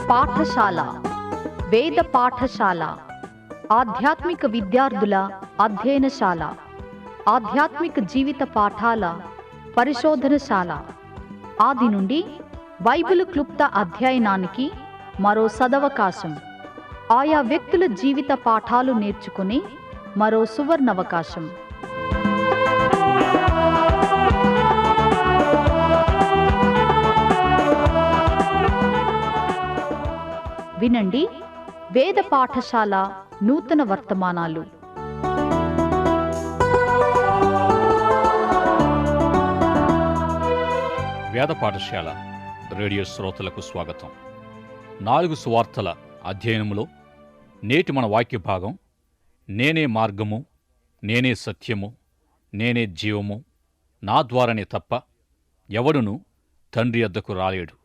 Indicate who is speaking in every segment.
Speaker 1: పాఠశాల, వేద పాఠశాల, ఆధ్యాత్మిక విద్యార్థుల అధ్యయనశాల, ఆధ్యాత్మిక జీవిత పాఠాల పరిశోధనశాల. ఆది నుండి బైబిలు క్లుప్త అధ్యయనానికి మరో సదవకాశం. ఆయా వ్యక్తుల జీవిత పాఠాలు నేర్చుకునే మరో సువర్ణవకాశం. వినండి వేద పాఠశాల నూతన వర్తమానాలు.
Speaker 2: వేద పాఠశాల రేడియో శ్రోతలకు స్వాగతం. 4 సువార్తల అధ్యయనములో నేటి మన వాక్య భాగం, నేనే మార్గము, నేనే సత్యము, నేనే జీవము, నా ద్వారానే తప్ప ఎవడును తండ్రి యొద్దకు రాలేడు.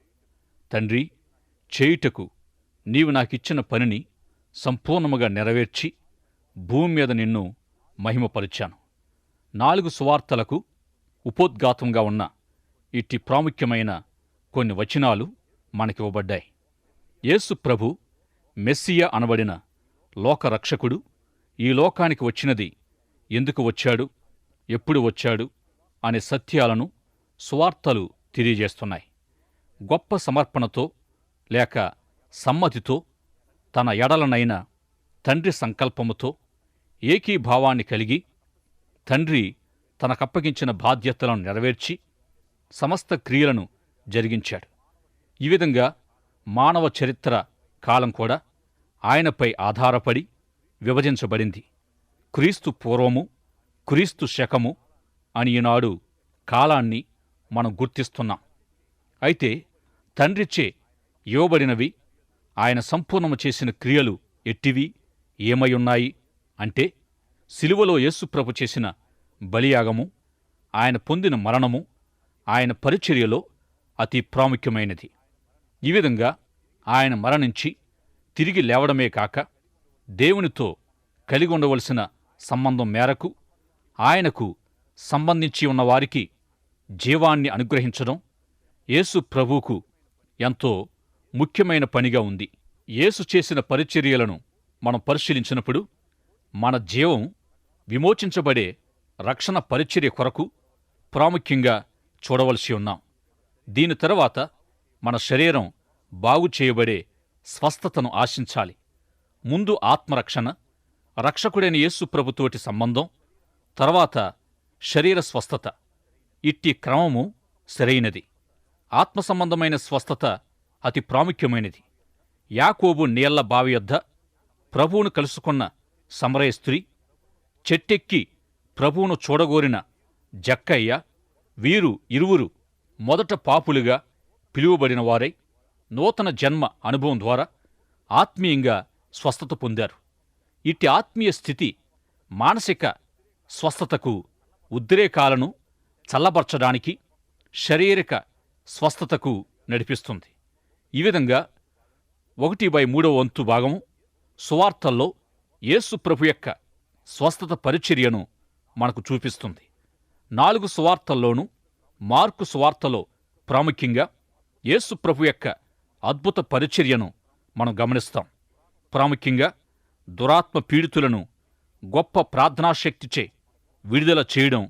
Speaker 2: తండ్రి, చేయుటకు నీవు నాకిచ్చిన పనిని సంపూర్ణముగా నెరవేర్చి భూమి మీద నిన్ను మహిమపరిచాను. 4 సువార్తలకు ఉపోద్ఘాతంగా ఉన్న ఇట్టి ప్రాముఖ్యమైన కొన్ని వచనాలు మనకివ్వబడ్డాయి. యేసు ప్రభు మెస్సియా అనబడిన లోకరక్షకుడు ఈ లోకానికి వచ్చినది ఎందుకు వచ్చాడు, ఎప్పుడు వచ్చాడు అనే సత్యాలను సువార్తలు తెలియజేస్తున్నాయి. గొప్ప సమర్పణతో లేక సమ్మతితో, తన ఎడలనైన తండ్రి సంకల్పముతో ఏకీభావాన్ని కలిగి తండ్రి తనకప్పగించిన బాధ్యతలను నెరవేర్చి సమస్త క్రియలను జరిగించాడు. ఈ విధంగా మానవ చరిత్ర కాలం కూడా ఆయనపై ఆధారపడి విభజించబడింది. క్రీస్తు పూర్వము, క్రీస్తు శకము అని ఈనాడు కాలాన్ని మనం గుర్తిస్తున్నాం. అయితే తండ్రిచే ఇవ్వబడినవి, ఆయన సంపూర్ణము చేసిన క్రియలు ఎట్టివి, ఏమయున్నాయి అంటే సిలువలో యేసుప్రభు చేసిన బలియాగము, ఆయన పొందిన మరణము ఆయన పరిచర్యలో అతి ప్రాముఖ్యమైనది. ఈ విధంగా ఆయన మరణించి తిరిగి లేవడమే కాక దేవునితో కలిగి ఉండవలసిన సంబంధం మేరకు ఆయనకు సంబంధించి ఉన్నవారికి జీవాన్ని అనుగ్రహించడం యేసు ప్రభువుకు ఎంతో ముఖ్యమైన పనిగా ఉంది. యేసు చేసిన పరిచర్యలను మనం పరిశీలించినప్పుడు మన జీవం విమోచించబడే రక్షణ పరిచర్య కొరకు ప్రాముఖ్యంగా చూడవలసి ఉన్నాం. దీని తరువాత మన శరీరం బాగు చేయబడే స్వస్థతను ఆశించాలి. ముందు ఆత్మరక్షణ, రక్షకుడైన యేసు ప్రభుతోటి సంబంధం, తర్వాత శరీర స్వస్థత. ఇట్టి క్రమము సరైనది. ఆత్మ సంబంధమైన స్వస్థత అతి ప్రాముఖ్యమైనది. యాకోబు నీళ్ల బావి యొద్ద ప్రభువును కలుసుకున్న సమరయ స్త్రీ, చెట్టెక్కి ప్రభువును చూడగోరిన జక్కయ్య, వీరు ఇరువురు మొదట పాపులుగా పిలువబడిన వారై నూతన జన్మ అనుభవం ద్వారా ఆత్మీయంగా స్వస్థత పొందారు. ఇట్టి ఆత్మీయ స్థితి మానసిక స్వస్థతకు, ఉద్రేకాలను చల్లబర్చడానికి, శారీరక స్వస్థతకు నడిపిస్తుంది. ఈ విధంగా 1/3 భాగము సువార్తల్లో యేసు ప్రభు యొక్క స్వస్థత పరిచర్యను మనకు చూపిస్తుంది. 4 సువార్తల్లోనూ మార్కు సువార్తలో ప్రాముఖ్యంగా యేసు ప్రభు యొక్క అద్భుత పరిచర్యను మనం గమనిస్తాం. ప్రాముఖ్యంగా దురాత్మ పీడితులను గొప్ప ప్రార్థనాశక్తిచే విడుదల చేయడం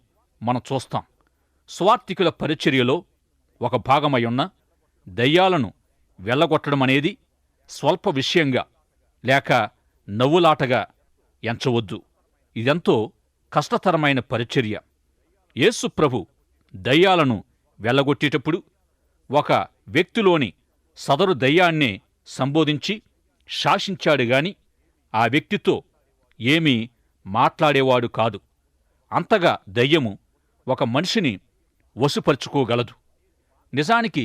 Speaker 2: మనం చూస్తాం. సువార్తికుల పరిచర్యలో ఒక భాగమై ఉన్న దయ్యాలను వెళ్ళగొట్టడమనేది స్వల్ప విషయంగా లేక నవ్వులాటగా ఎంచవద్దు. ఇదెంతో కష్టతరమైన పరిచర్య. యేసు ప్రభు దయ్యాలను వెళ్ళగొట్టేటప్పుడు ఒక వ్యక్తిలోని సదరు దయ్యాన్నే సంబోధించి శాసించాడుగాని ఆ వ్యక్తితో ఏమీ మాట్లాడేవాడు కాదు. అంతగా దయ్యము ఒక మనిషిని వశపరుచుకోగలదు. నిజానికి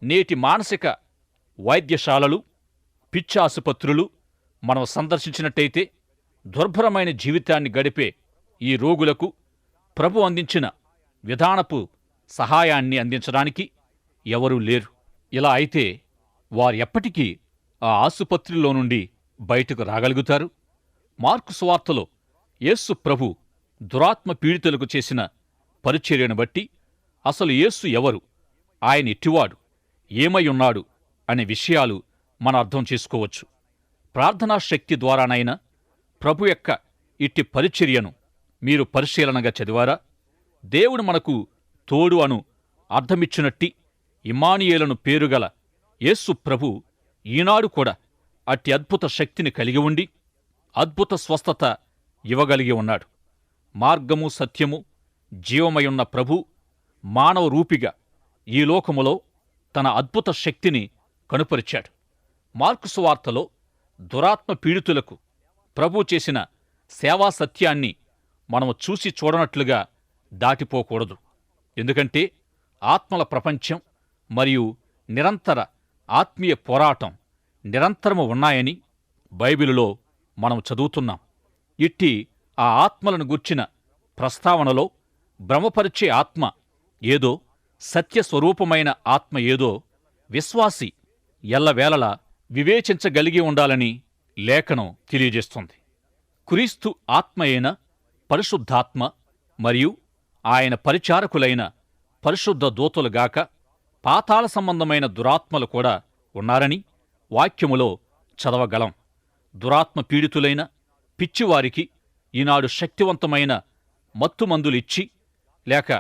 Speaker 2: నేటి మానసిక వైద్యశాలలు, పిచ్చాసుపత్రులు మనం సందర్శించినట్టయితే దుర్భరమైన జీవితాన్ని గడిపే ఈ రోగులకు ప్రభు అందించిన విధానపు సహాయాన్ని అందించడానికి ఎవరూ లేరు. ఇలా అయితే వారు ఎప్పటికీ ఆ ఆసుపత్రిలో నుండి బయటకు రాగలుగుతారు? మార్కు సువార్తలో యేసు ప్రభు దురాత్మ పీడితులకు చేసిన పరిచర్యను బట్టి అసలు యేసు ఎవరు, ఆయన ఎట్టివాడు, ఏమై ఉన్నాడు అనే విషయాలు మనం అర్థం చేసుకోవచ్చు. ప్రార్థనా శక్తి ద్వారానైనా ప్రభు యొక్క ఇట్టి పరిచర్యను మీరు పరిశీలనగా చదివారా? దేవుడు మనకు తోడు అను అర్థమిచ్చినట్టి ఇమ్మానుయేలను పేరుగల యేసు ప్రభు ఈనాడు కూడా అట్టి అద్భుత శక్తిని కలిగి ఉండి అద్భుత స్వస్థత ఇవ్వగలిగి ఉన్నాడు. మార్గము, సత్యము, జీవమయున్న ప్రభు మానవ రూపిగా ఈ లోకములో తన అద్భుత శక్తిని కనుపరిచాడు. మార్కు సువార్తలో దురాత్మ పీడితులకు ప్రభు చేసిన సేవా సత్యాన్ని మనము చూసి చూడనట్లుగా దాటిపోకూడదు. ఎందుకంటే ఆత్మల ప్రపంచం మరియు నిరంతర ఆత్మీయ పోరాటం నిరంతరము ఉన్నాయని బైబిలులో మనం చదువుతున్నాం. ఇట్టి ఆ ఆత్మలను గూర్చిన ప్రస్తావనలో భ్రమపరిచే ఆత్మ ఏదో, సత్యస్వరూపమైన ఆత్మ ఏదో విశ్వాసి ఎల్లవేళలా వివేచించగలిగి ఉండాలని లేఖనం తెలియజేస్తుంది. క్రీస్తు ఆత్మ అయిన పరిశుద్ధాత్మ మరియు ఆయన పరిచారకులైన పరిశుద్ధ దూతలుగాక పాతాళ సంబంధమైన దురాత్మలు కూడా ఉన్నారని వాక్యములో చదవగలం. దురాత్మ పీడితులైన పిచ్చివారికి ఈనాడు శక్తివంతమైన మత్తుమందులిచ్చి లేక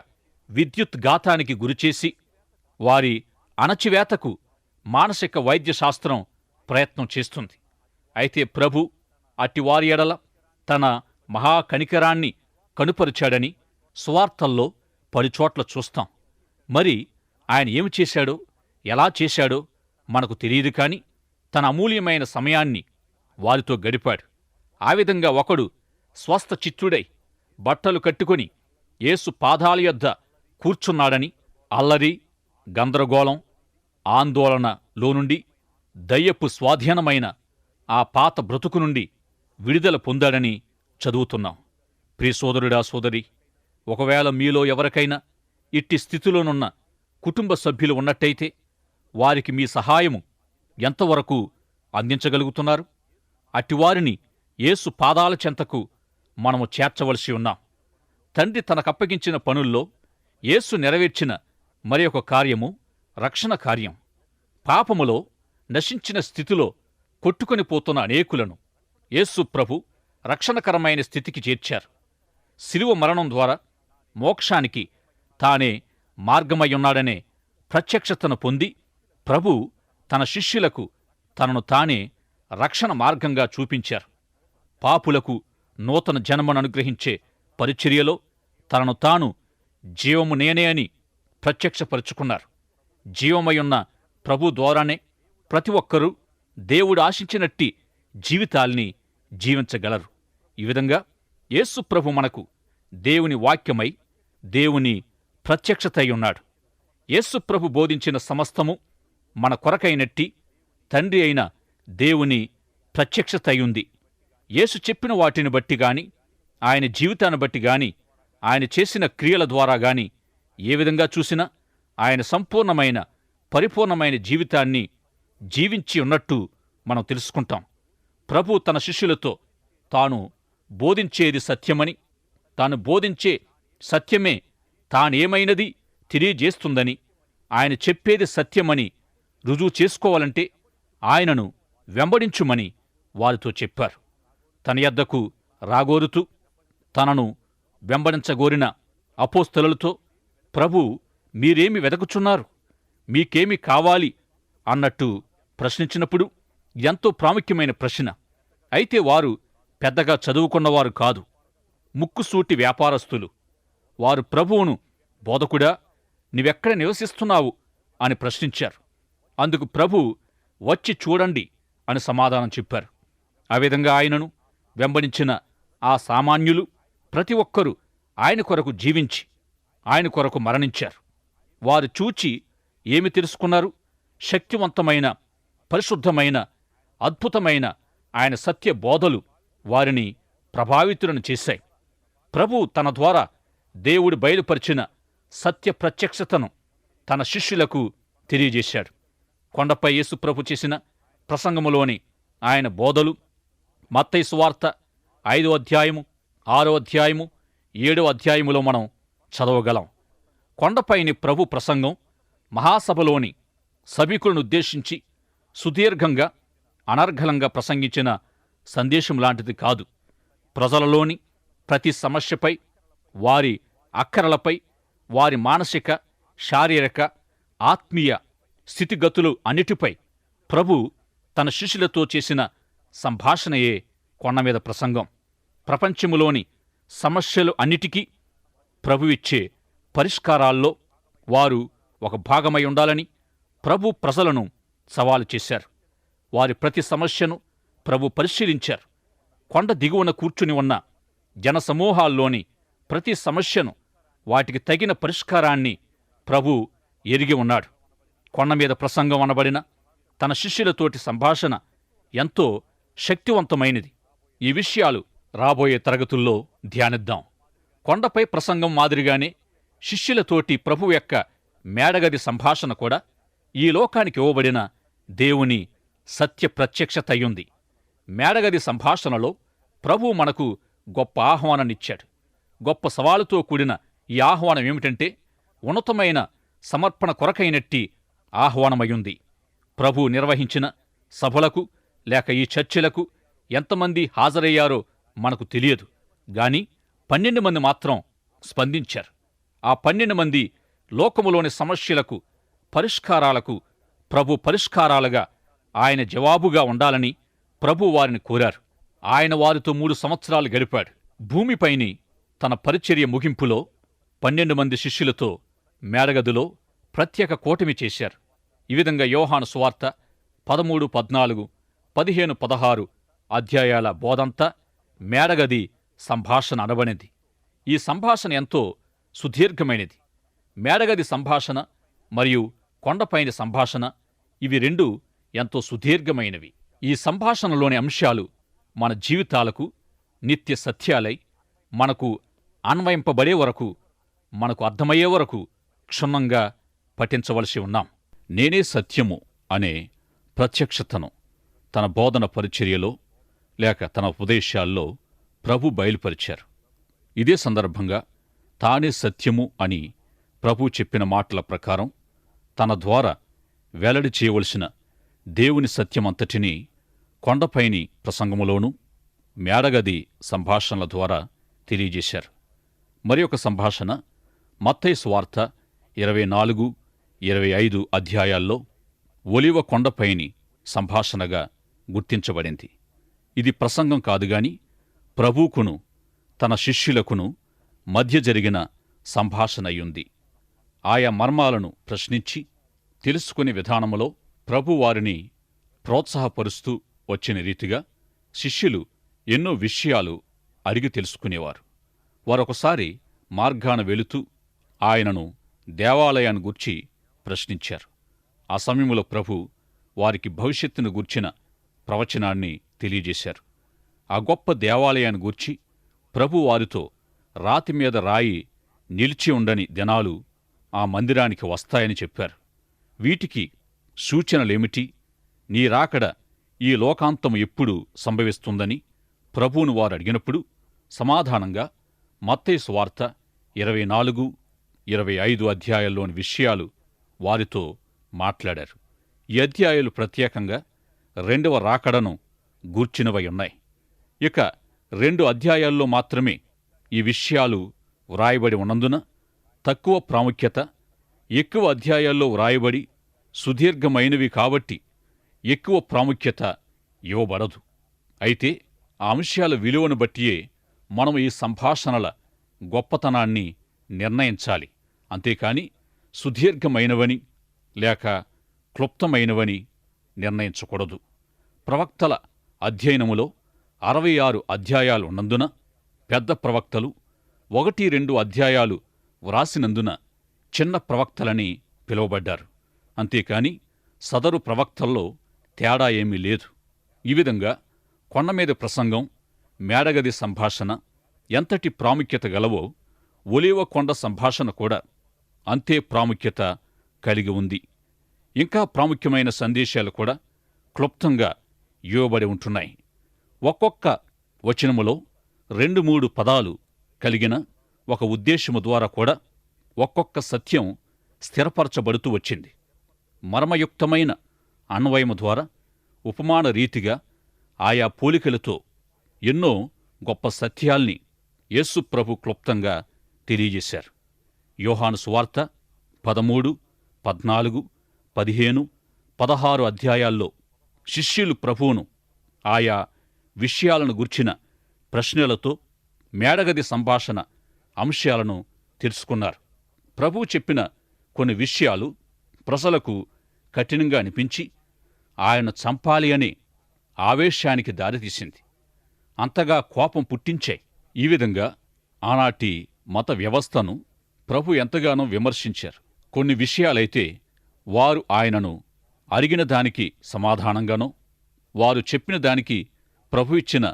Speaker 2: విద్యుత్ ఘాతానికి గురిచేసి వారి అణచివేతకు మానసిక వైద్యశాస్త్రం ప్రయత్నం చేస్తుంది. అయితే ప్రభు అట్టివారి ఎడల తన మహాకనికరాన్ని కనుపరిచాడని సువార్తల్లో పలుచోట్ల చూస్తాం. మరి ఆయన ఏమి చేశాడో, ఎలా చేశాడో మనకు తెలియదు, కాని తన అమూల్యమైన సమయాన్ని వారితో గడిపాడు. ఆ విధంగా ఒకడు స్వస్థ చిత్తుడై బట్టలు కట్టుకొని యేసు పాదాల యొద్ద కూర్చున్నాడని అల్లరి, గందరగోళం, ఆందోళనలోనుండి దయ్యపు స్వాధీనమైన ఆ పాత బ్రతుకు నుండి విడుదల పొందాడని చదువుతున్నాం. ప్రియ సోదరుడా, సోదరి, ఒకవేళ మీలో ఎవరికైనా ఇట్టి స్థితిలోనున్న కుటుంబ సభ్యులు ఉన్నట్టయితే వారికి మీ సహాయము ఎంతవరకు అందించగలుగుతున్నారు? అటివారిని యేసు పాదాల చెంతకు మనము చేర్చవలసి ఉన్నాం. తండ్రి తనకప్పగించిన పనుల్లో యేసు నెరవేర్చిన మరి ఒక కార్యము రక్షణ కార్యం. పాపములో నశించిన స్థితిలో కొట్టుకొని పోతున్న అనేకులను యేసు ప్రభు రక్షణకరమైన స్థితికి చేర్చారు. శిలువ మరణం ద్వారా మోక్షానికి తానే మార్గమయ్యున్నాడనే ప్రత్యక్షతను పొంది ప్రభు తన శిష్యులకు తనను తానే రక్షణ మార్గంగా చూపించారు. పాపులకు నూతన జన్మను అనుగ్రహించే పరిచర్యలో తనను తాను జీవము నేనే అని ప్రత్యక్షపరుచుకున్నారు. జీవమయున్న ప్రభు ద్వారానే ప్రతి ఒక్కరూ దేవుడు ఆశించినట్టి జీవితాల్ని జీవించగలరు. ఈ విధంగా యేసు ప్రభు మనకు దేవుని వాక్యమై దేవుని ప్రత్యక్షతై ఉన్నాడు. యేసు ప్రభు బోధించిన సమస్తము మన కొరకైనట్టి తండ్రి అయిన దేవుని ప్రత్యక్షతయుంది. యేసు చెప్పిన వాటిని బట్టి గాని, ఆయన జీవితాన్ని బట్టి గాని, ఆయన చేసిన క్రియల ద్వారా గాని ఏ విధంగా చూసినా ఆయన సంపూర్ణమైన పరిపూర్ణమైన జీవితాన్ని జీవించి ఉన్నట్టు మనం తెలుసుకుంటాం. ప్రభు తన శిష్యులతో తాను బోధించేది సత్యమని, తాను బోధించే సత్యమే తానేమైనది తెలియజేస్తుందని, ఆయన చెప్పేది సత్యమని రుజువు చేసుకోవాలంటే ఆయనను వెంబడించుమని వారితో చెప్పారు. తన యొద్దకు రాగోరుతూ తనను వెంబడించగోరిన అపోస్తలులతో ప్రభు మీరేమి వెదకుచున్నారు, మీకేమి కావాలి అన్నట్టు ప్రశ్నించినప్పుడు ఎంతో ప్రాముఖ్యమైన ప్రశ్న. అయితే వారు పెద్దగా చదువుకున్నవారు కాదు, ముక్కుసూటి వ్యాపారస్తులు. వారు ప్రభువును బోధకుడా, నీవెక్కడ నివసిస్తున్నావు అని ప్రశ్నించారు. అందుకు ప్రభు వచ్చి చూడండి అని సమాధానం చెప్పారు. ఆ విధంగా ఆయనను వెంబడించిన ఆ సామాన్యులు ప్రతి ఒక్కరూ ఆయన కొరకు జీవించి ఆయన కొరకు మరణించారు. వారు చూచి ఏమి తెలుసుకున్నారు? శక్తివంతమైన, పరిశుద్ధమైన, అద్భుతమైన ఆయన సత్య బోధలు వారిని ప్రభావితులను చేశాయి. ప్రభు తన ద్వారా దేవుడు బయలుపరిచిన సత్య ప్రత్యక్షతను తన శిష్యులకు తెలియజేశాడు. కొండపై యేసు ప్రభు చేసిన ప్రసంగములోని ఆయన బోధలు మత్తయి సువార్త 5వ అధ్యాయము, 6వ అధ్యాయము, 7వ అధ్యాయములో మనం చదవగలం. కొండపైని ప్రభు ప్రసంగం మహాసభలోని సభికులను ఉద్దేశించి సుదీర్ఘంగా అనర్గళంగా ప్రసంగించిన సందేశం లాంటిది కాదు. ప్రజలలోని ప్రతి సమస్యపై, వారి అక్కరలపై, వారి మానసిక, శారీరక, ఆత్మీయ స్థితిగతులు అన్నిటిపై ప్రభు తన శిష్యులతో చేసిన సంభాషణయే కొండమీద ప్రసంగం. ప్రపంచములోని సమస్యలు అన్నిటికీ ప్రభు ఇచ్చే పరిష్కారాల్లో వారు ఒక భాగమై ఉండాలని ప్రభు ప్రజలను సవాలు చేశారు. వారి ప్రతి సమస్యను ప్రభు పరిశీలించారు. కొండ దిగువన కూర్చుని ఉన్న జనసమూహాల్లోని ప్రతి సమస్యను, వాటికి తగిన పరిష్కారాన్ని ప్రభు ఎరిగి ఉన్నాడు. కొండమీద ప్రసంగం అనబడిన తన శిష్యులతోటి సంభాషణ ఎంతో శక్తివంతమైనది. ఈ విషయాలు రాబోయే తరగతుల్లో ధ్యానిద్దాం. కొండపై ప్రసంగం మాదిరిగానే శిష్యులతోటి ప్రభు యొక్క మేడగది సంభాషణ కూడా ఈ లోకానికి ఇవ్వబడిన దేవుని సత్య ప్రత్యక్షతయ్యుంది. మేడగది సంభాషణలో ప్రభు మనకు గొప్ప ఆహ్వానాన్నిచ్చాడు. గొప్ప సవాలుతో కూడిన ఈ ఆహ్వానం ఏమిటంటే, ఉన్నతమైన సమర్పణ కొరకైనట్టి ఆహ్వానమయ్యుంది. ప్రభు నిర్వహించిన సభలకు లేక ఈ చర్చలకు ఎంతమంది హాజరయ్యారో మనకు తెలియదు. గాని 12 మంది మాత్రం స్పందించారు. ఆ 12 మంది లోకములోని సమస్యలకు, పరిష్కారాలకు ప్రభు పరిష్కారాలుగా, ఆయన జవాబుగా ఉండాలని ప్రభు వారిని కోరారు. ఆయన వారితో 3 సంవత్సరాలు గడిపాడు. భూమిపైని తన పరిచర్య ముగింపులో 12 మంది శిష్యులతో మేడగదిలో ప్రత్యేక కూటమి చేశారు. ఈ విధంగా యోహాను సువార్త 13, 14, 15, 16 అధ్యాయాల బోధంతా మేడగది సంభాషణ అనబడింది. ఈ సంభాషణ ఎంతో సుదీర్ఘమైనది. మేడగది సంభాషణ మరియు కొండపైన సంభాషణ, ఇవి రెండూ ఎంతో సుదీర్ఘమైనవి. ఈ సంభాషణలోని అంశాలు మన జీవితాలకు నిత్య సత్యాలై మనకు అన్వయింపబడే వరకు, మనకు అర్థమయ్యే వరకు క్షుణ్ణంగా పఠించవలసి ఉన్నాం. నేనే సత్యము అనే ప్రత్యక్షతను తన బోధన పరిచర్యలో లేక తన ఉపదేశాల్లో ప్రభు బయలుపరిచారు. ఇదే సందర్భంగా తానే సత్యము అని ప్రభు చెప్పిన మాటల ప్రకారం తన ద్వారా వెల్లడి చేయవలసిన దేవుని సత్యమంతటినీ కొండపైని ప్రసంగములోనూ మేడగది సంభాషణల ద్వారా తెలియజేశారు. మరి ఒక సంభాషణ మత్తయి సువార్త 24, 25 అధ్యాయాల్లో ఒలివ కొండపైని సంభాషణగా గుర్తించబడింది. ఇది ప్రసంగం కాదుగాని ప్రభువుకును తన శిష్యులకును మధ్య జరిగిన సంభాషణయుంది. ఆయా మర్మాలను ప్రశ్నించి తెలుసుకునే విధానములో ప్రభు వారిని ప్రోత్సాహపరుస్తూ వచ్చిన రీతిగా శిష్యులు ఎన్నో విషయాలు అడిగి తెలుసుకునేవారు. వారొకసారి మార్గాన వెళుతూ ఆయనను దేవాలయాన్ని గూర్చి ప్రశ్నించారు. ఆ సమయంలో ప్రభు వారికి భవిష్యత్తును గూర్చిన ప్రవచనాన్ని తెలియజేశారు. ఆ గొప్ప దేవాలయాన్ని గూర్చి ప్రభు వారితో రాతి మీద రాయి నిలిచి ఉండని దినాలు ఆ మందిరానికి వస్తాయని చెప్పారు. వీటికి సూచనలేమిటి, నీ రాకడ ఈ లోకాంతము ఎప్పుడు సంభవిస్తుందని ప్రభువును వారు అడిగినప్పుడు సమాధానంగా మత్తయి సువార్త 24, 25 అధ్యాయాల్లోని విషయాలు వారితో మాట్లాడారు. ఈ అధ్యాయాలు ప్రత్యేకంగా 2వ రాకడను గూర్చినవై ఉన్నాయి. ఇక 2 అధ్యాయాల్లో మాత్రమే ఈ విషయాలు వ్రాయబడి ఉన్నందున తక్కువ ప్రాముఖ్యత, ఎక్కువ అధ్యాయాల్లో వ్రాయబడి సుదీర్ఘమైనవి కాబట్టి ఎక్కువ ప్రాముఖ్యత ఇవ్వబడదు. అయితే ఆ అంశాల విలువను బట్టియే మనం ఈ సంభాషణల గొప్పతనాన్ని నిర్ణయించాలి. అంతేకాని సుదీర్ఘమైనవని లేక క్లుప్తమైనవని నిర్ణయించకూడదు. ప్రవక్తల అధ్యయనములో 66 అధ్యాయాలు ఉన్నందున పెద్ద ప్రవక్తలు 1-2 అధ్యాయాలు వ్రాసినందున చిన్న ప్రవక్తలని పిలువబడ్డారు. అంతేకాని సదరు ప్రవక్తల్లో తేడా ఏమీ లేదు. ఈ విధంగా కొండమీద ప్రసంగం, మేడగది సంభాషణ ఎంతటి ప్రాముఖ్యత గలవో ఒలీవ కొండ సంభాషణ కూడా అంతే ప్రాముఖ్యత కలిగి ఉంది. ఇంకా ప్రాముఖ్యమైన సందేశాలు కూడా క్లుప్తంగా ఇవ్వబడి ఉంటున్నాయి. ఒక్కొక్క వచనములో 2-3 పదాలు కలిగిన ఒక ఉద్దేశము ద్వారా కూడా ఒక్కొక్క సత్యం స్థిరపరచబడుతూ వచ్చింది. మర్మయుక్తమైన అన్వయము ద్వారా ఉపమాన రీతిగా ఆయా పోలికలతో ఎన్నో గొప్ప సత్యాల్ని యేసు ప్రభు క్లుప్తంగా తెలియజేశారు. యోహాను సువార్త 13, 14, 15, 16 అధ్యాయాల్లో శిష్యులు ప్రభువును ఆయా విషయాలను గుర్చిన ప్రశ్నలతో మేడగది సంభాషణ అంశాలను తెలుసుకున్నారు. ప్రభువు చెప్పిన కొన్ని విషయాలు ప్రజలకు కఠినంగా అనిపించి ఆయన చంపాలి అనే ఆవేశానికి దారితీసింది. అంతగా కోపం పుట్టించాయి. ఈ విధంగా ఆనాటి మత వ్యవస్థను ప్రభు ఎంతగానో విమర్శించారు. కొన్ని విషయాలైతే వారు ఆయనను అడిగిన దానికి సమాధానంగానో, వారు చెప్పిన దానికి ప్రభు ఇచ్చిన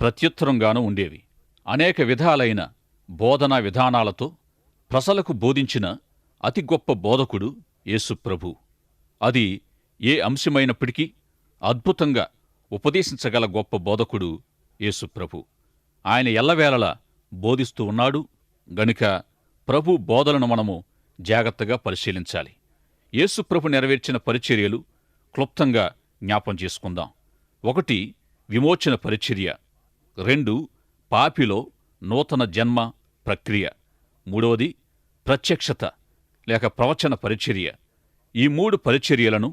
Speaker 2: ప్రత్యుత్తరంగానూ ఉండేవి. అనేక విధాలైన బోధనా విధానాలతో ప్రజలకు బోధించిన అతి గొప్ప బోధకుడు యేసు ప్రభు. అది ఏ అంశమైనప్పటికీ అద్భుతంగా ఉపదేశించగల గొప్ప బోధకుడు యేసు ప్రభు. ఆయన ఎల్లవేళలా బోధిస్తూ ఉన్నాడు గనుక ప్రభు బోధలను మనము జాగ్రత్తగా పరిశీలించాలి. యేసు ప్రభు నెరవేర్చిన పరిచర్యలు క్లుప్తంగా జ్ఞాపం చేసుకుందాం. 1 విమోచన పరిచర్య, 2 పాపిలో నూతన జన్మ ప్రక్రియ, 3వది ప్రత్యక్షత లేక ప్రవచన పరిచర్య. ఈ 3 పరిచర్యలను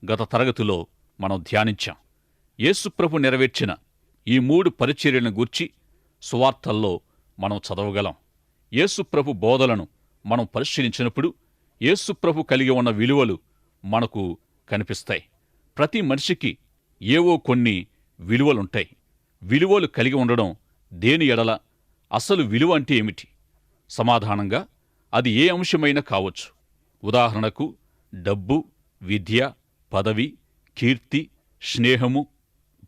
Speaker 2: గత తరగతిలో మనం ధ్యానించాం. యేసుప్రభు నెరవేర్చిన ఈ 3 పరిచర్యలను గూర్చి సువార్తల్లో మనం చదవగలం. యేసుప్రభు బోధలను మనం పరిశీలించినప్పుడు యేసుప్రభు కలిగి ఉన్న విలువలు మనకు కనిపిస్తాయి. ప్రతి మనిషికి ఏవో కొన్ని విలువలుంటాయి. విలువలు కలిగి ఉండడం దేని ఎడల? అసలు విలువ అంటే ఏమిటి? సమాధానంగా అది ఏ అంశమైనా కావచ్చు. ఉదాహరణకు డబ్బు, విద్య, పదవి, కీర్తి, స్నేహము,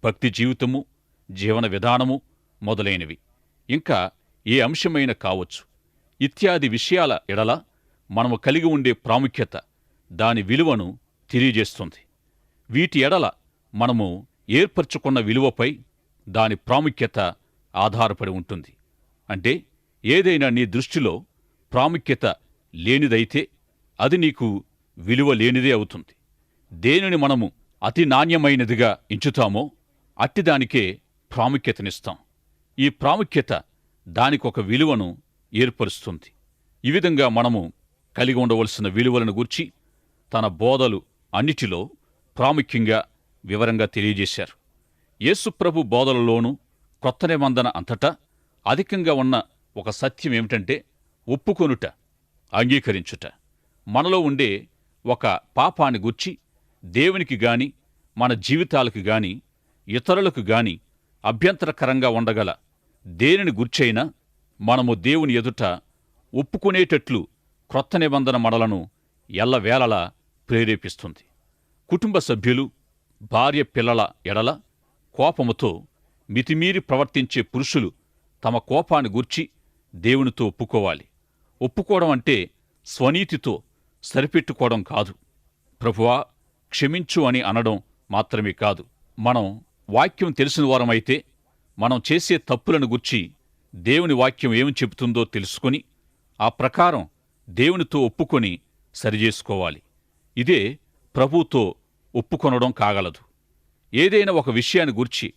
Speaker 2: భక్తి జీవితము, జీవన విధానము మొదలైనవి. ఇంకా ఏ అంశమైనా కావచ్చు. ఇత్యాది విషయాల ఎడల మనము కలిగి ఉండే ప్రాముఖ్యత దాని విలువను తెలియజేస్తుంది. వీటి ఎడల మనము ఏర్పరచుకున్న విలువపై దాని ప్రాముఖ్యత ఆధారపడి ఉంటుంది. అంటే ఏదైనా నీ దృష్టిలో ప్రాముఖ్యత లేనిదైతే అది నీకు విలువ లేనిదే అవుతుంది. దేనిని మనము అతి నాణ్యమైనదిగా ఎంచుతామో అట్టిదానికే ప్రాముఖ్యతనిస్తాం. ఈ ప్రాముఖ్యత దానికొక విలువను ఏర్పరుస్తుంది. ఈ విధంగా మనము కలిగి ఉండవలసిన విలువలను గూర్చి తన బోధలు అన్నిటిలో ప్రాముఖ్యంగా వివరంగా తెలియజేశారు. యేసుప్రభు బోధలలోనూ కొత్త నిబంధన అంతటా అధికంగా ఉన్న ఒక సత్యం ఏమిటంటే ఒప్పుకొనుట, అంగీకరించుట. మనలో ఉండే ఒక పాపాన్ని గూర్చి దేవునికి గాని మన జీవితాలకు గాని ఇతరులకు గాని అభ్యంతరకరంగా ఉండగల దేనిని గుర్చైనా మనము దేవుని ఎదుట ఒప్పుకునేటట్లు క్రొత్త నిబంధన మనలను ఎల్లవేళలా ప్రేరేపిస్తుంది. కుటుంబ సభ్యులు, భార్య పిల్లల ఎడల కోపముతో మితిమీరి ప్రవర్తించే పురుషులు తమ కోపాన్ని గూర్చి దేవునితో ఒప్పుకోవాలి. ఒప్పుకోవడం అంటే స్వనీతితో సరిపెట్టుకోవడం కాదు. ప్రభువా క్షమించు అని అనడం మాత్రమే కాదు. మనం వాక్యం తెలిసిన వారమైతే మనం చేసే తప్పులను గుర్చి దేవుని వాక్యం ఏమి చెబుతుందో తెలుసుకొని ఆ ప్రకారం దేవునితో ఒప్పుకొని సరిచేసుకోవాలి. ఇదే ప్రభువుతో ఒప్పుకొనడం కాగలదు. ఏదైనా ఒక విషయాన్ని గూర్చి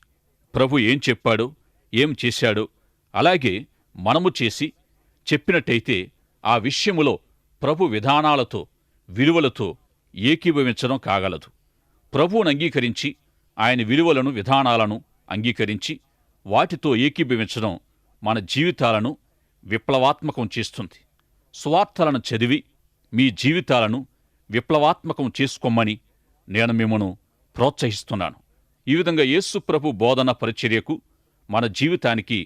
Speaker 2: ప్రభు ఏం చెప్పాడో, ఏం చేశాడో అలాగే మనము చేసి చెప్పినట్టయితే ఆ విషయములో ప్రభు విధానాలతో, విలువలతో ఏకీభవించడం కాగలదు. ప్రభువును అంగీకరించి ఆయన విలువలను, విధానాలను అంగీకరించి వాటితో ఏకీభవించడం మన జీవితాలను విప్లవాత్మకం చేస్తుంది. సువార్తలను చదివి మీ జీవితాలను విప్లవాత్మకం చేసుకోమని నేను మిమ్మను ప్రోత్సహిస్తున్నాను. ఈ విధంగా యేసు ప్రభు బోధన పరిచర్యకు మన జీవితానికి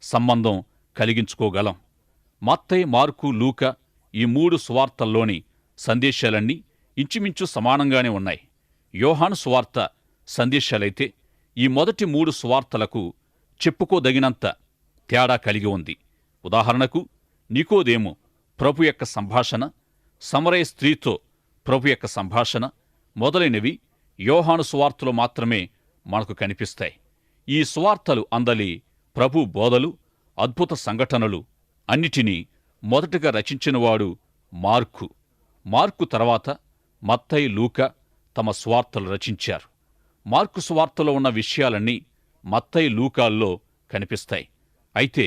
Speaker 2: సంబంధం కలిగించుకోగలం. మత్తయి, మార్కు, లూకా ఈ 3 సువార్తల్లోని సందేశాలన్నీ ఇంచుమించు సమానంగానే ఉన్నాయి. యోహాను సువార్త సందేశాలైతే ఈ మొదటి 3 సువార్తలకు చెప్పుకోదగినంత తేడా కలిగి ఉంది. ఉదాహరణకు నికోదేము ప్రభు యొక్క సంభాషణ, సమరయ స్త్రీతో ప్రభు యొక్క సంభాషణ మొదలైనవి యోహాను సువార్తలో మాత్రమే మనకు కనిపిస్తాయి. ఈ సువార్తలు అందలి ప్రభు బోధలు, అద్భుత సంఘటనలు అన్నిటినీ మొదటగా రచించినవాడు మార్కు. మార్కు తర్వాత మత్తయి, లూకా, తమ స్వార్తలు రచించారు. మార్కు సువార్తలో ఉన్న విషయాలన్నీ మత్తయి, లూకాల్లో కనిపిస్తాయి. అయితే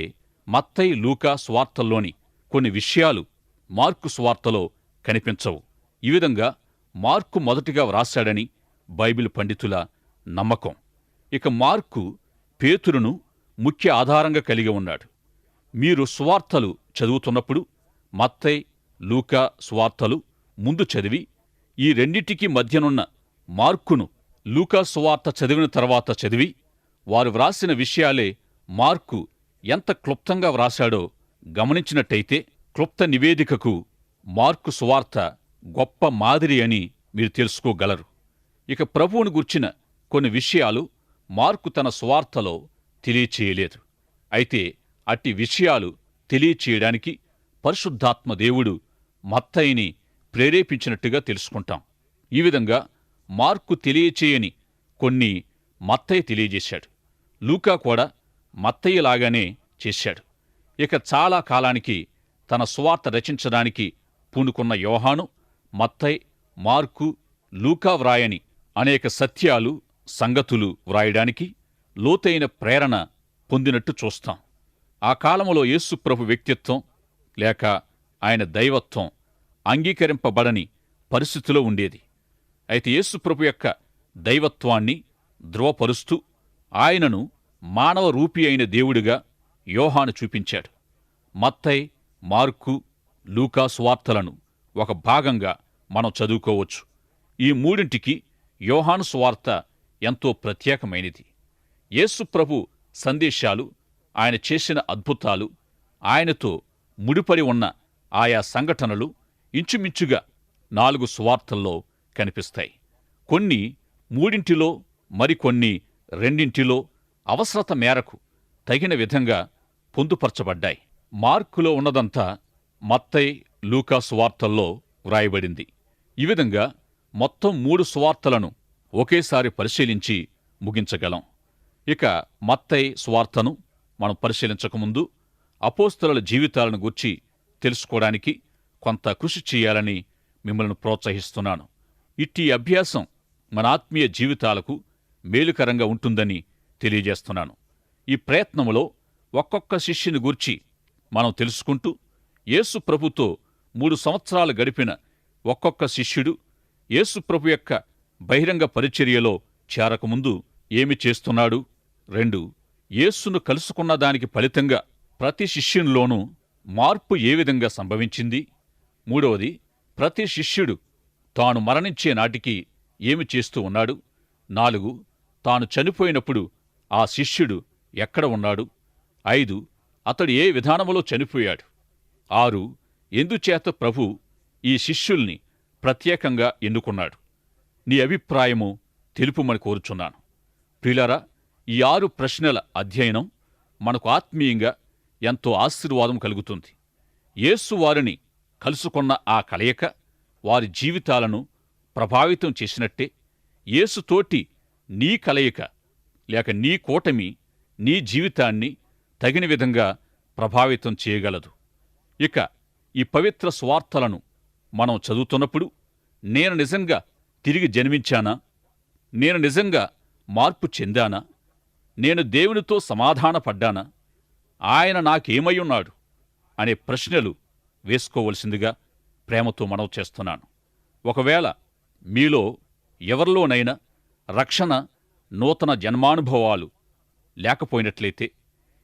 Speaker 2: మత్తయి, లూకా సువార్తల్లోని కొన్ని విషయాలు మార్కు సువార్తలో కనిపించవు. ఈ విధంగా మార్కు మొదటిగా వ్రాశాడని బైబిల్ పండితుల నమ్మకం. ఇక మార్కు పేతురును ముఖ్య ఆధారంగా కలిగి ఉన్నాడు. మీరు సువార్తలు చదువుతున్నప్పుడు మత్తయి, లూకా సువార్తలు ముందు చదివి ఈ రెండింటికి మధ్యనున్న మార్కును లూకా సువార్త చదివిన తర్వాత చదివి వారు వ్రాసిన విషయాలే మార్కు ఎంత క్లుప్తంగా వ్రాశాడో గమనించినట్టయితే క్లుప్త నివేదికకు మార్కు సువార్త గొప్ప మాదిరి అని మీరు తెలుసుకోగలరు. ఇక ప్రభువును గుర్చిన కొన్ని విషయాలు మార్కు తన సువార్తలో తెలియచేయలేదు. అయితే అట్టి విషయాలు తెలియచేయడానికి పరిశుద్ధాత్మ దేవుడు మత్తయిని ప్రేరేపించినట్టుగా తెలుసుకుంటాం. ఈ విధంగా మార్కు తెలియచేయని కొన్ని మత్తయి తెలియజేశాడు. లూకా కూడా మత్తయిలాగానే చేశాడు. ఇక చాలా కాలానికి తన సువార్త రచించడానికి పూనుకున్న యోహాను, మత్తయి, మార్కు, లూకా వ్రాయని అనేక సత్యాలు, సంగతులు వ్రాయడానికి లోతైన ప్రేరణ పొందినట్టు చూస్తాం. ఆ కాలములో యేసుప్రభు వ్యక్తిత్వం లేక ఆయన దైవత్వం అంగీకరింపబడని పరిస్థితిలో ఉండేది. అయితే యేసుప్రభు యొక్క దైవత్వాన్ని ధృవపరుస్తూ ఆయనను మానవ రూపి అయిన దేవుడిగా యోహాను చూపించాడు. మత్తయి, మార్కు, లూకా సువార్తలను ఒక భాగంగా మనం చదువుకోవచ్చు. ఈ మూడింటికి యోహాను సువార్త ఎంతో ప్రత్యేకమైనది. యేసుప్రభు సందేశాలు, ఆయన చేసిన అద్భుతాలు, ఆయనతో ముడిపడి ఉన్న ఆయా సంఘటనలు ఇంచుమించుగా 4 సువార్తల్లో కనిపిస్తాయి. కొన్ని మూడింటిలో, మరికొన్ని రెండింటిలో అవసరత మేరకు తగిన విధంగా పొందుపరచబడ్డాయి. మార్కులో ఉన్నదంతా మత్తయి, లూకా సువార్తల్లో వ్రాయబడింది. ఈ విధంగా మొత్తం 3 సువార్తలను ఒకేసారి పరిశీలించి ముగించగలం. ఇక మత్తయి సువార్తను మనం పరిశీలించకముందు అపోస్తలుల జీవితాలను గూర్చి తెలుసుకోవడానికి కొంత కృషి చేయాలని మిమ్మల్ని ప్రోత్సహిస్తున్నాను. ఇట్టి అభ్యాసం మన ఆత్మీయ జీవితాలకు మేలుకరంగా ఉంటుందని తెలియజేస్తున్నాను. ఈ ప్రయత్నములో ఒక్కొక్క శిష్యుని గూర్చి మనం తెలుసుకుంటూ యేసు ప్రభుతో 3 సంవత్సరాలు గడిపిన ఒక్కొక్క శిష్యుడు యేసు ప్రభు యొక్క బహిరంగ పరిచర్యలో చేరకముందు ఏమి చేస్తున్నాడు, 2 యేసును కలుసుకున్న దానికి ఫలితంగా ప్రతి శిష్యునిలోనూ మార్పు ఏ విధంగా సంభవించింది, 3వది ప్రతి శిష్యుడు తాను మరణించే నాటికి ఏమి చేస్తూ ఉన్నాడు, 4 తాను చనిపోయినప్పుడు ఆ శిష్యుడు ఎక్కడ ఉన్నాడు, 5 అతడు ఏ విధానములో చనిపోయాడు, 6 ఎందుచేత ప్రభు ఈ శిష్యుల్ని ప్రత్యేకంగా ఎన్నుకున్నాడు. నీ అభిప్రాయము తెలుపుమని కోరుచున్నాను. ప్రియులారా, ఈ 6 ప్రశ్నల అధ్యయనం మనకు ఆత్మీయంగా ఎంతో ఆశీర్వాదం కలుగుతుంది. యేసు వారిని కలుసుకున్న ఆ కలయిక వారి జీవితాలను ప్రభావితం చేసినట్టే యేసుతోటి నీ కలయిక లేక నీ కూటమి నీ జీవితాన్ని తగిన విధంగా ప్రభావితం చేయగలదు. ఇక ఈ పవిత్ర సువార్తలను మనం చదువుతున్నప్పుడు నేను నిజంగా తిరిగి జన్మించానా, నేను నిజంగా మార్పు చెందానా, నేను దేవునితో సమాధానపడ్డానా, ఆయన నాకేమయ్యున్నాడు అనే ప్రశ్నలు వేసుకోవలసిందిగా ప్రేమతో మనవి చేస్తున్నాను. ఒకవేళ మీలో ఎవరిలోనైనా రక్షణ, నూతన జన్మానుభవాలు లేకపోయినట్లయితే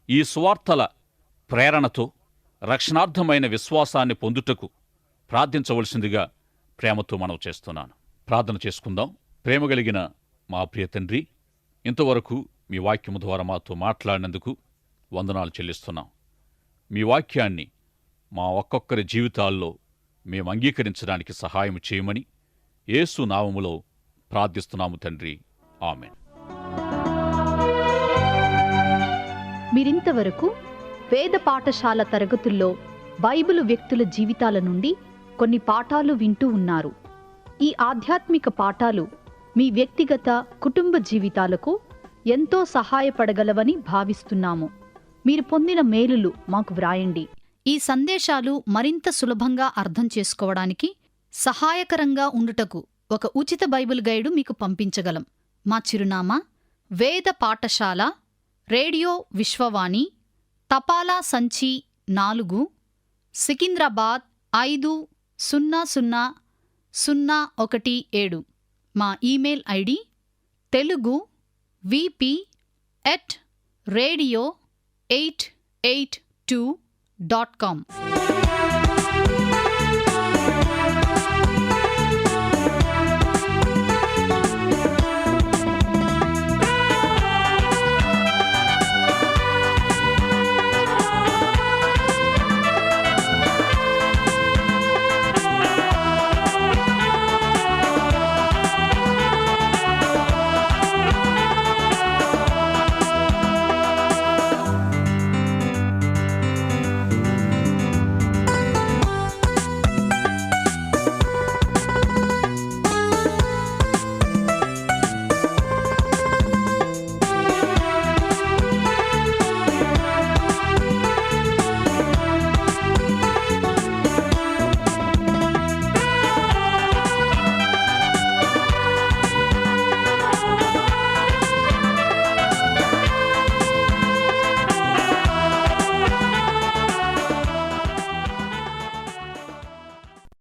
Speaker 2: ఈ సువార్తల ప్రేరణతో రక్షణార్థమైన విశ్వాసాన్ని పొందుటకు ప్రార్థించవలసిందిగా ప్రేమతో మనవి చేస్తున్నాను. ప్రార్థన చేసుకుందాం. ప్రేమగలిగిన మా ప్రియ తండ్రి, ఇంతవరకు మీ వాక్యము ద్వారా మాతో మాట్లాడినందుకు వందనాలు చెల్లిస్తున్నాం. మీ వాక్యాన్ని మా ఒక్కొక్కరి జీవితాల్లో మేము అంగీకరించడానికి సహాయం చేయమని యేసు నామములో ప్రార్థిస్తున్నాము తండ్రి. ఆమేన్.
Speaker 1: మీరింతవరకు వేద పాఠశాల తరగతుల్లో బైబిలు వ్యక్తుల జీవితాల నుండి కొన్ని పాఠాలు వింటూ ఉన్నారు. ఈ ఆధ్యాత్మిక పాఠాలు మీ వ్యక్తిగత, కుటుంబ జీవితాలకు ఎంతో సహాయపడగలవని భావిస్తున్నాము. మీరు పొందిన మేలులు మాకు వ్రాయండి. ఈ సందేశాలు మరింత సులభంగా అర్థం చేసుకోవడానికి సహాయకరంగా ఉండుటకు ఒక ఉచిత బైబిల్ గైడు మీకు పంపించగలం. మా చిరునామా: వేద పాఠశాల, రేడియో విశ్వవాణి, తపాలా సంచి 4, సికింద్రాబాద్ 500017. మా ఇమెయిల్ ఐడి telugu@radio882.com.